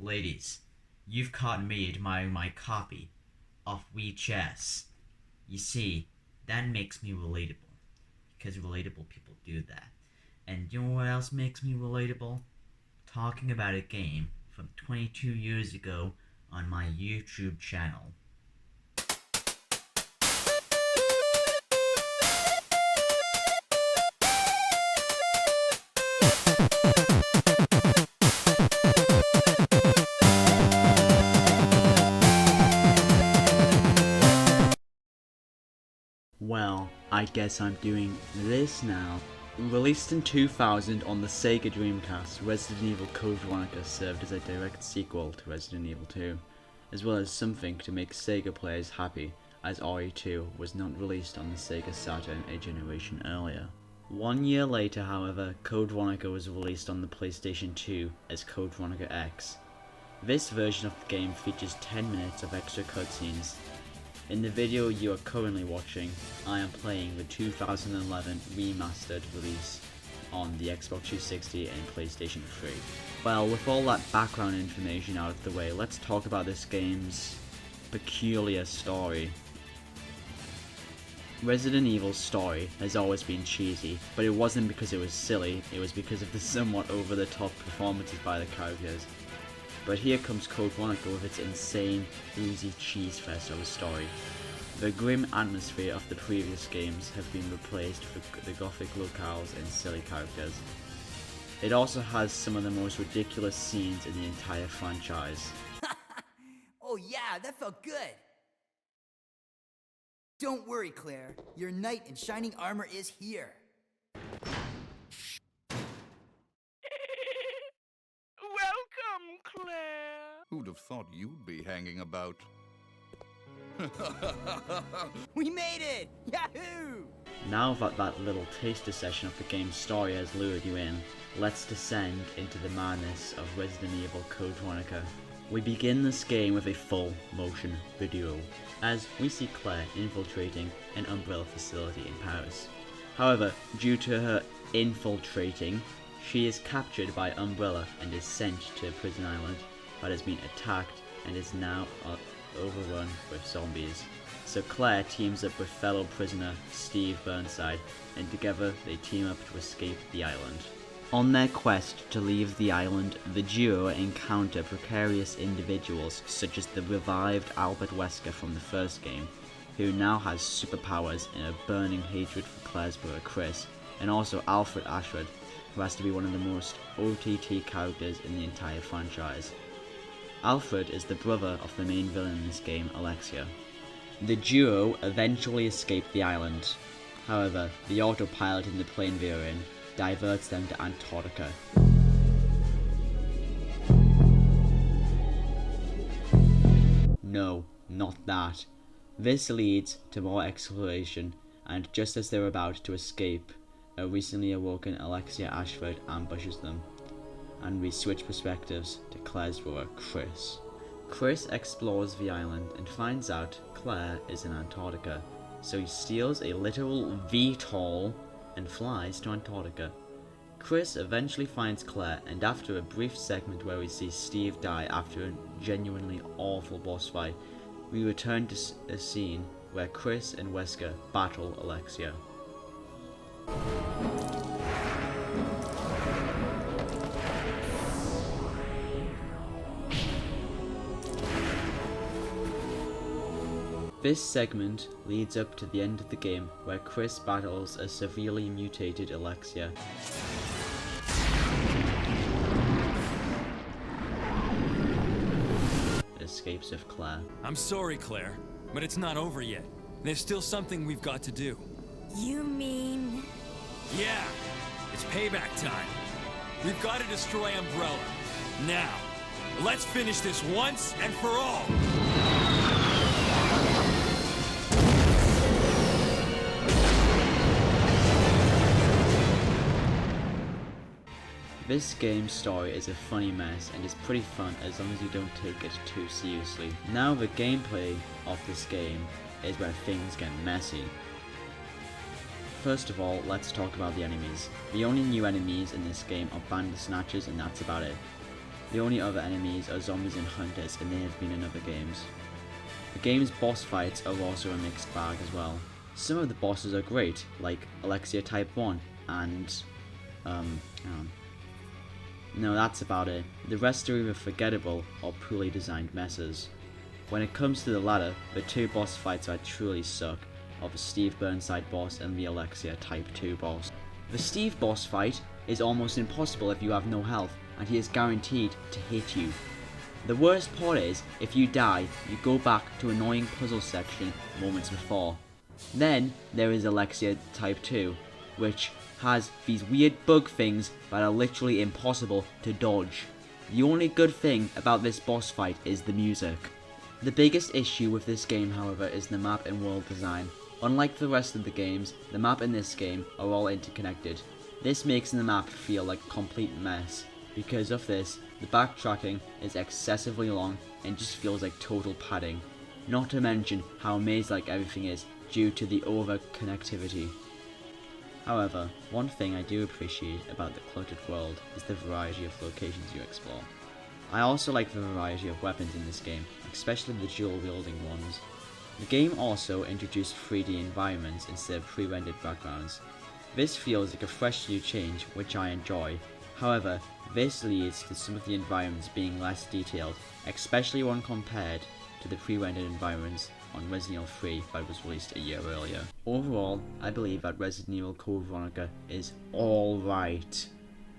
Ladies, you've caught me admiring my copy of WeChess. You see, that makes me relatable. Because relatable people do that. And you know what else makes me relatable? Talking about a game from 22 years ago on my YouTube channel. Well, I guess I'm doing this now. Released in 2000 on the Sega Dreamcast, Resident Evil Code Veronica served as a direct sequel to Resident Evil 2, as well as something to make Sega players happy, as RE2 was not released on the Sega Saturn a generation earlier. 1 year later, however, Code Veronica was released on the PlayStation 2 as Code Veronica X. This version of the game features 10 minutes of extra cutscenes. In the video you are currently watching, I am playing the 2011 remastered release on the Xbox 360 and PlayStation 3. Well, with all that background information out of the way, let's talk about this game's peculiar story. Resident Evil's story has always been cheesy, but it wasn't because it was silly, it was because of the somewhat over-the-top performances by the characters. But here comes Code Veronica with its insane, oozy cheese fest of a story. The grim atmosphere of the previous games have been replaced with the gothic locales and silly characters. It also has some of the most ridiculous scenes in the entire franchise. Oh yeah, that felt good! Don't worry, Claire. Your knight in shining armor is here. Welcome, Claire. Who'd have thought you'd be hanging about? We made it! Yahoo! Now that that little taster session of the game's story has lured you in, let's descend into the madness of Resident Evil Code Veronica. We begin this game with a full motion video, as we see Claire infiltrating an Umbrella facility in Paris. However, due to her infiltrating, she is captured by Umbrella and is sent to a prison island that has been attacked and is now overrun with zombies. So Claire teams up with fellow prisoner Steve Burnside, and together they team up to escape the island. On their quest to leave the island, the duo encounter precarious individuals such as the revived Albert Wesker from the first game, who now has superpowers and a burning hatred for Claire's brother Chris, and also Alfred Ashford, who has to be one of the most OTT characters in the entire franchise. Alfred is the brother of the main villain in this game, Alexia. The duo eventually escape the island. However, the autopilot in the plane they are in diverts them to Antarctica. No, not that. This leads to more exploration, and just as they're about to escape, a recently awoken Alexia Ashford ambushes them, and we switch perspectives to Claire's brother, Chris. Chris explores the island and finds out Claire is in Antarctica, so he steals a literal VTOL and flies to Antarctica. Chris eventually finds Claire, and after a brief segment where we see Steve die after a genuinely awful boss fight, we return to a scene where Chris and Wesker battle Alexia. This segment leads up to the end of the game, where Chris battles a severely mutated Alexia. Escapes with Claire. I'm sorry, Claire, but it's not over yet. There's still something we've got to do. You mean... Yeah, it's payback time. We've got to destroy Umbrella. Now, let's finish this once and for all. This game's story is a funny mess and is pretty fun as long as you don't take it too seriously. Now the gameplay of this game is where things get messy. First of all, let's talk about the enemies. The only new enemies in this game are Bandersnatchers, and that's about it. The only other enemies are zombies and hunters, and they have been in other games. The game's boss fights are also a mixed bag as well. Some of the bosses are great, like Alexia Type 1 and no, that's about it. The rest are either forgettable or poorly designed messes. When it comes to the latter, the two boss fights I truly suck, of the Steve Burnside boss and the Alexia Type 2 boss. The Steve boss fight is almost impossible if you have no health, and he is guaranteed to hit you. The worst part is, if you die, you go back to annoying puzzle section moments before. Then there is Alexia Type 2, which has these weird bug things that are literally impossible to dodge. The only good thing about this boss fight is the music. The biggest issue with this game, however, is the map and world design. Unlike the rest of the games, the map in this game are all interconnected. This makes the map feel like a complete mess. Because of this, the backtracking is excessively long and just feels like total padding. Not to mention how maze-like everything is due to the over-connectivity. However, one thing I do appreciate about the cluttered world is the variety of locations you explore. I also like the variety of weapons in this game, especially the dual-wielding ones. The game also introduced 3D environments instead of pre-rendered backgrounds. This feels like a fresh new change, which I enjoy. However, this leads to some of the environments being less detailed, especially when compared to the pre-rendered environments on Resident Evil 3 that was released a year earlier. Overall, I believe that Resident Evil Code Veronica is alright.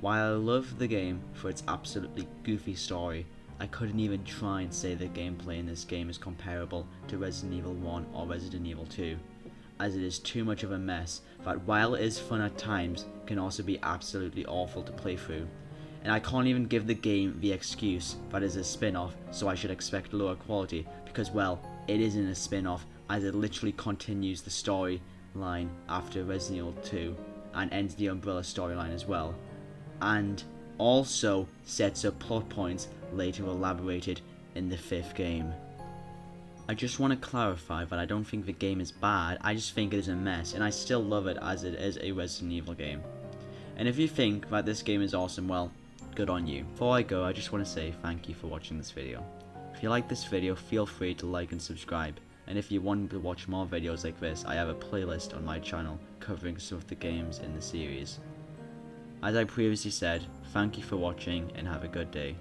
While I love the game for its absolutely goofy story, I couldn't even try and say the gameplay in this game is comparable to Resident Evil 1 or Resident Evil 2, as it is too much of a mess that while it is fun at times, can also be absolutely awful to play through. And I can't even give the game the excuse that it is a spin-off, so I should expect lower quality, because well, it isn't a spin-off, as it literally continues the storyline after Resident Evil 2, and ends the Umbrella storyline as well, and also sets up plot points later elaborated in the 5th game. I just want to clarify that I don't think the game is bad, I just think it is a mess, and I still love it as it is a Resident Evil game. And if you think that this game is awesome, well, good on you. Before I go, I just want to say thank you for watching this video. If you like this video, feel free to like and subscribe, and if you want to watch more videos like this, I have a playlist on my channel covering some of the games in the series. As I previously said, thank you for watching and have a good day.